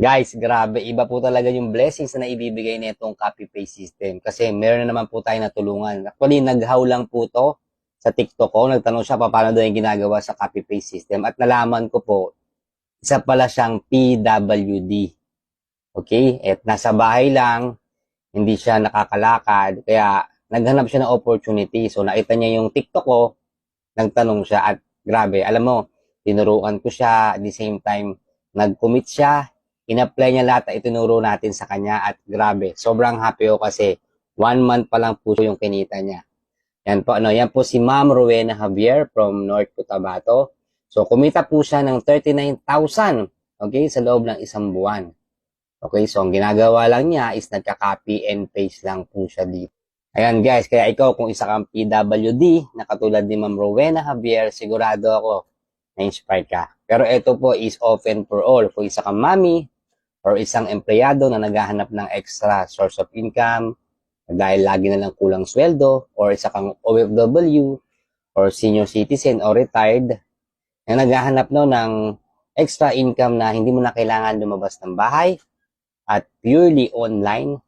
Guys, grabe, iba po talaga yung blessings na ibibigay nitong copy-paste system. Kasi meron na naman po tayo natulungan. Actually, naghaw lang po to sa TikTok ko. Nagtanong siya paano daw yung ginagawa sa copy-paste system. At nalaman ko po, isa pala siyang PWD. Okay? At nasa bahay lang, hindi siya nakakalakad. Kaya naghanap siya ng opportunity. So nakita niya yung TikTok ko, nagtanong siya at grabe, alam mo, tinuruan ko siya, at the same time, nag-commit siya, in-apply niya lahat na itinuro natin sa kanya at grabe, sobrang happy ako kasi 1 month pa lang po yung kinita niya. Yan po si Ma'am Rowena Javier from North Cotabato. So, kumita po siya ng 39,000, okay, sa loob ng 1 buwan. Okay, so ang ginagawa lang niya is nagka-copy and paste lang po siya dito. Ayan guys, kaya ikaw kung isa kang PWD na katulad ni Ma'am Rowena Javier, sigurado ako na-inspire ka. Pero ito po is open for all. Kung isa kang mami or isang empleyado na naghahanap ng extra source of income dahil lagi na lang kulang sweldo, or isa kang OFW or senior citizen or retired na naghahanap ng extra income na hindi mo na kailangan lumabas ng bahay at purely online,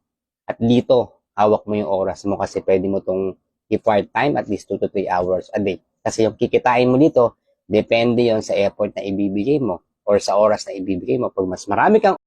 at dito hawak mo yung oras mo kasi pwede mo tong i-part time at least 2 to 3 hours a day. Kasi yung kikitain mo dito, depende yon sa effort na ibibigay mo or sa oras na ibibigay mo. Pag mas marami kang